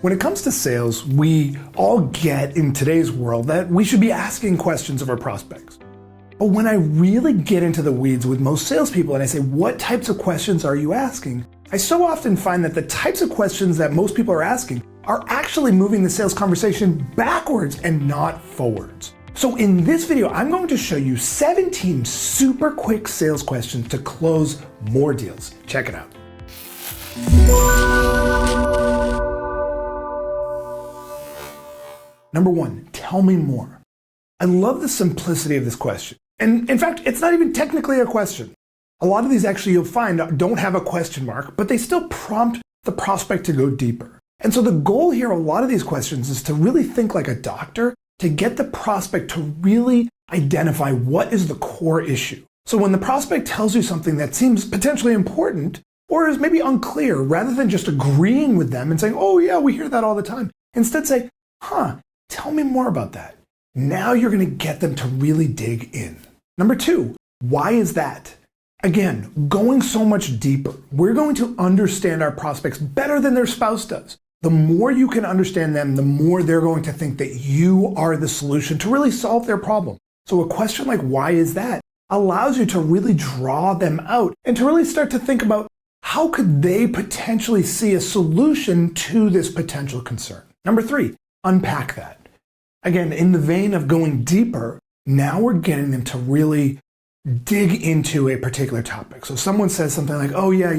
When it comes to sales, we all get in today's world that we should be asking questions of our prospects. But when I really get into the weeds with most salespeople and I say, what types of questions are you asking? I so often find that the types of questions that most people are asking are actually moving the sales conversation backwards and not forwards. So in this video, I'm going to show you 17 super quick sales questions to close more deals. Check it out. Number one, tell me more. I love the simplicity of this question. And in fact, it's not even technically a question. A lot of these actually you'll find don't have a question mark, but they still prompt the prospect to go deeper. And so the goal here, a lot of these questions is to really think like a doctor to get the prospect to really identify what is the core issue. So when the prospect tells you something that seems potentially important or is maybe unclear, rather than just agreeing with them and saying, oh yeah, we hear that all the time, instead say, tell me more about that. Now you're going to get them to really dig in. Number two, why is that? Again, going so much deeper. We're going to understand our prospects better than their spouse does. The more you can understand them, the more they're going to think that you are the solution to really solve their problem. So a question like, why is that, allows you to really draw them out and to really start to think about how could they potentially see a solution to this potential concern. Number three, unpack that. Again, in the vein of going deeper, now we're getting them to really dig into a particular topic. So someone says something like, oh yeah,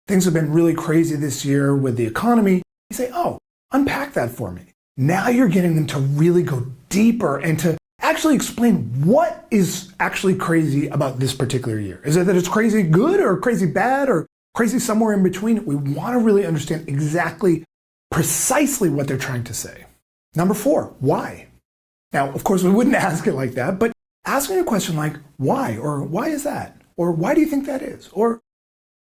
things have been really crazy this year with the economy. You say, oh, unpack that for me. Now you're getting them to really go deeper and to actually explain what is actually crazy about this particular year. Is it that it's crazy good or crazy bad or crazy somewhere in between? We want to really understand exactly, precisely what they're trying to say. Number four, why? Now, of course, we wouldn't ask it like that, but asking a question like, why? Or why is that? Or why do you think that is? Or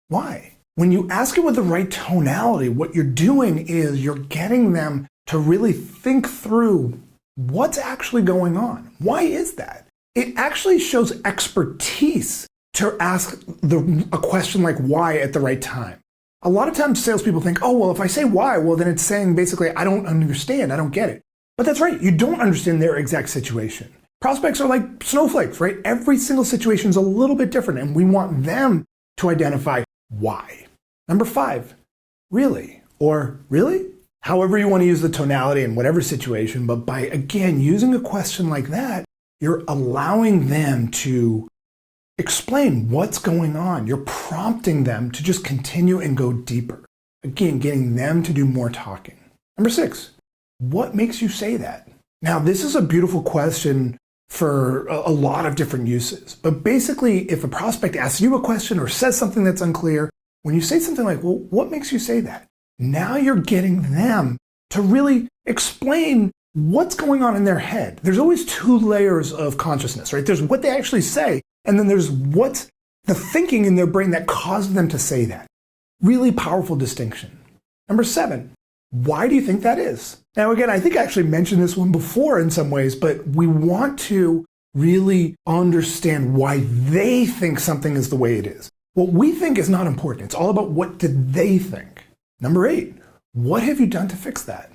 why? When you ask it with the right tonality, what you're doing is you're getting them to really think through what's actually going on. Why is that? It actually shows expertise to ask a question like why at the right time. A lot of times salespeople think, oh, well, if I say why, well, then it's saying basically, I don't understand, I don't get it. But that's right, you don't understand their exact situation. Prospects are like snowflakes, right? Every single situation is a little bit different, and we want them to identify why. Number five, really, or really? However you want to use the tonality in whatever situation, but by, again, using a question like that, you're allowing them to explain what's going on. You're prompting them to just continue and go deeper. Again, getting them to do more talking. Number six, what makes you say that? Now, this is a beautiful question for a lot of different uses. But basically, if a prospect asks you a question or says something that's unclear, when you say something like, well, what makes you say that? Now you're getting them to really explain what's going on in their head. There's always two layers of consciousness, right? There's what they actually say, and then there's what's the thinking in their brain that caused them to say that. Really powerful distinction. Number seven, why do you think that is? Now, again, I think I actually mentioned this one before in some ways, but we want to really understand why they think something is the way it is. What we think is not important. It's all about what did they think. Number eight, what have you done to fix that?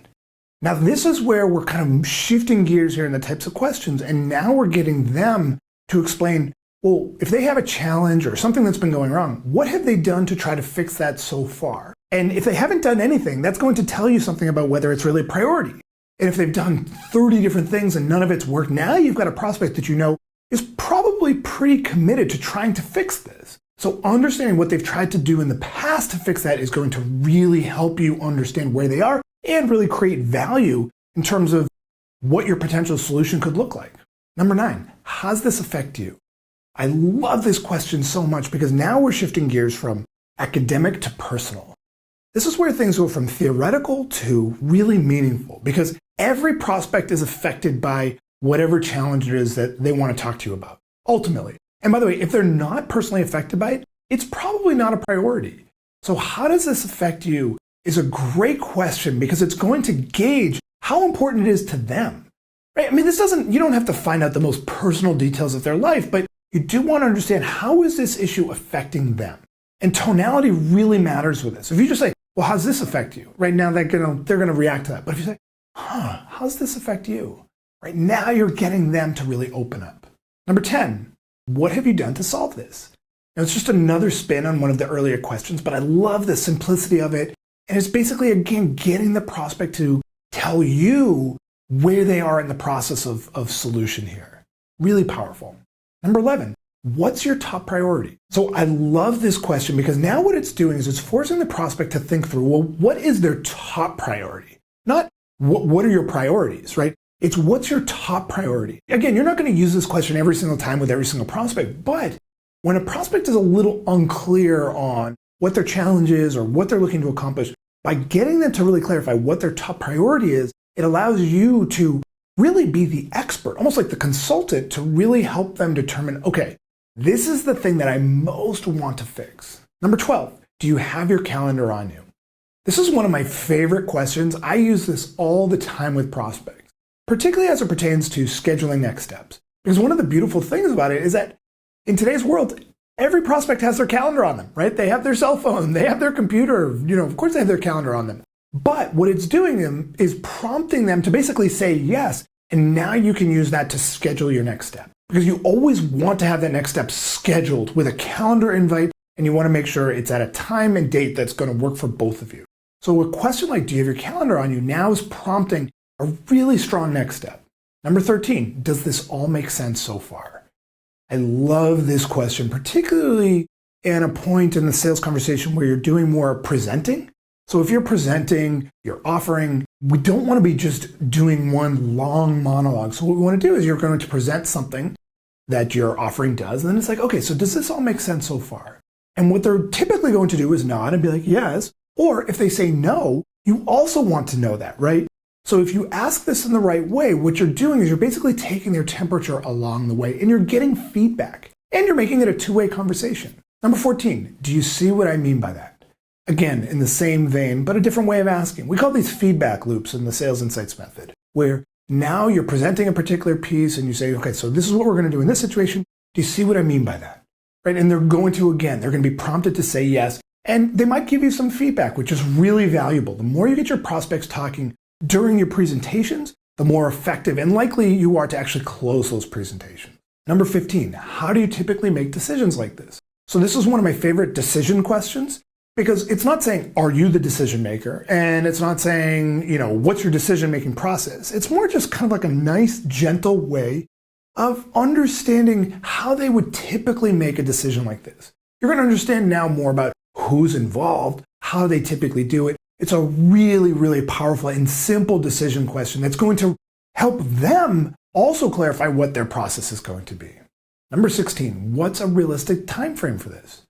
Now, this is where we're kind of shifting gears here in the types of questions, and now we're getting them to explain, well, if they have a challenge or something that's been going wrong, what have they done to try to fix that so far? And if they haven't done anything, that's going to tell you something about whether it's really a priority. And if they've done 30 different things and none of it's worked, now you've got a prospect that you know is probably pretty committed to trying to fix this. So understanding what they've tried to do in the past to fix that is going to really help you understand where they are and really create value in terms of what your potential solution could look like. Number nine, how does this affect you? I love this question so much because now we're shifting gears from academic to personal. This is where things go from theoretical to really meaningful because every prospect is affected by whatever challenge it is that they want to talk to you about, ultimately. And by the way, if they're not personally affected by it, it's probably not a priority. So how does this affect you is a great question because it's going to gauge how important it is to them. Right? I mean, you don't have to find out the most personal details of their life, but you do want to understand how is this issue affecting them? And tonality really matters with this. If you just say, well, how's this affect you? Right now, they're gonna react to that. But if you say, how's this affect you? Right now, you're getting them to really open up. Number 10, what have you done to solve this? Now, it's just another spin on one of the earlier questions, but I love the simplicity of it. And it's basically, again, getting the prospect to tell you where they are in the process of solution here. Really powerful. Number 11, what's your top priority? So I love this question because now what it's doing is it's forcing the prospect to think through, well, what is their top priority? Not what are your priorities, right? It's what's your top priority? Again, you're not going to use this question every single time with every single prospect, but when a prospect is a little unclear on what their challenge is or what they're looking to accomplish, by getting them to really clarify what their top priority is, it allows you to really be the expert, almost like the consultant, to really help them determine, okay, this is the thing that I most want to fix. Number 12, do you have your calendar on you? This is one of my favorite questions. I use this all the time with prospects, particularly as it pertains to scheduling next steps. Because one of the beautiful things about it is that in today's world, every prospect has their calendar on them, right? They have their cell phone, they have their computer, of course they have their calendar on them. But what it's doing is prompting them to basically say yes, and now you can use that to schedule your next step. Because you always want to have that next step scheduled with a calendar invite, and you want to make sure it's at a time and date that's going to work for both of you. So a question like, do you have your calendar on you, now is prompting a really strong next step. Number 13, does this all make sense so far? I love this question, particularly at a point in the sales conversation where you're doing more presenting. So if you're presenting, you're offering, we don't want to be just doing one long monologue. So what we want to do is you're going to present something that your offering does, and then it's like, okay, so does this all make sense so far? And what they're typically going to do is nod and be like, yes. Or if they say no, you also want to know that, right? So if you ask this in the right way, what you're doing is you're basically taking their temperature along the way, and you're getting feedback, and you're making it a two-way conversation. Number 14, do you see what I mean by that? Again, in the same vein, but a different way of asking. We call these feedback loops in the Sales Insights method, where now you're presenting a particular piece and you say, okay, so this is what we're going to do in this situation. Do you see what I mean by that? Right? And they're going to be prompted to say yes, and they might give you some feedback, which is really valuable. The more you get your prospects talking during your presentations, the more effective and likely you are to actually close those presentations. Number 15, how do you typically make decisions like this? So this is one of my favorite decision questions, because it's not saying, are you the decision maker? And it's not saying, what's your decision-making process? It's more just kind of like a nice, gentle way of understanding how they would typically make a decision like this. You're going to understand now more about who's involved, how they typically do it. It's a really, really powerful and simple decision question that's going to help them also clarify what their process is going to be. Number 16, what's a realistic time frame for this?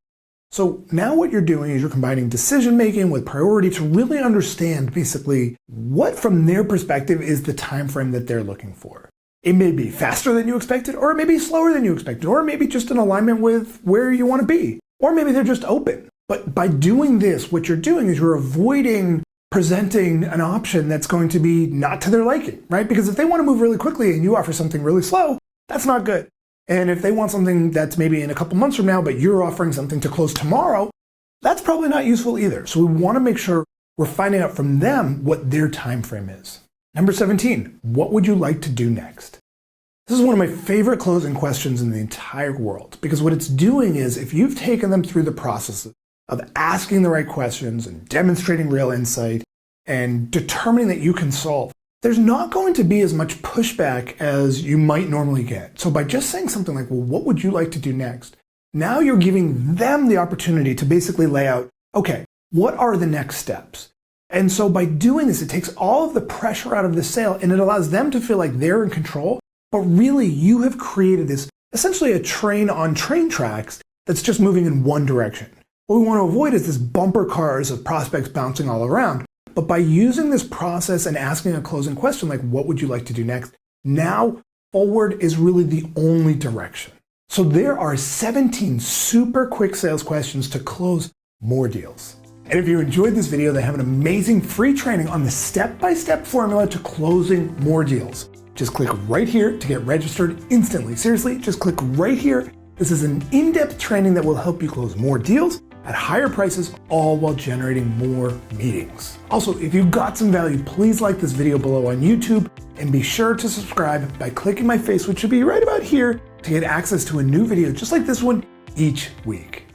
So now what you're doing is you're combining decision-making with priority to really understand basically what from their perspective is the time frame that they're looking for. It may be faster than you expected, or it may be slower than you expected, or maybe just in alignment with where you want to be, or maybe they're just open. But by doing this, what you're doing is you're avoiding presenting an option that's going to be not to their liking, right? Because if they want to move really quickly and you offer something really slow, that's not good. And if they want something that's maybe in a couple months from now, but you're offering something to close tomorrow, that's probably not useful either. So we want to make sure we're finding out from them what their time frame is. Number 17, what would you like to do next? This is one of my favorite closing questions in the entire world, because what it's doing is if you've taken them through the process of asking the right questions and demonstrating real insight and determining that you can solve, there's not going to be as much pushback as you might normally get. So by just saying something like, well, what would you like to do next? Now you're giving them the opportunity to basically lay out, okay, what are the next steps? And so by doing this, it takes all of the pressure out of the sale and it allows them to feel like they're in control, but really you have created this, essentially a train on train tracks that's just moving in one direction. What we want to avoid is this bumper cars of prospects bouncing all around. But by using this process and asking a closing question like, what would you like to do next? Now, forward is really the only direction. So there are 17 super quick sales questions to close more deals. And if you enjoyed this video, they have an amazing free training on the step-by-step formula to closing more deals. Just click right here to get registered instantly. Seriously, just click right here. This is an in-depth training that will help you close more deals at higher prices, all while generating more meetings. Also, if you got some value, please like this video below on YouTube and be sure to subscribe by clicking my face, which should be right about here, to get access to a new video just like this one each week.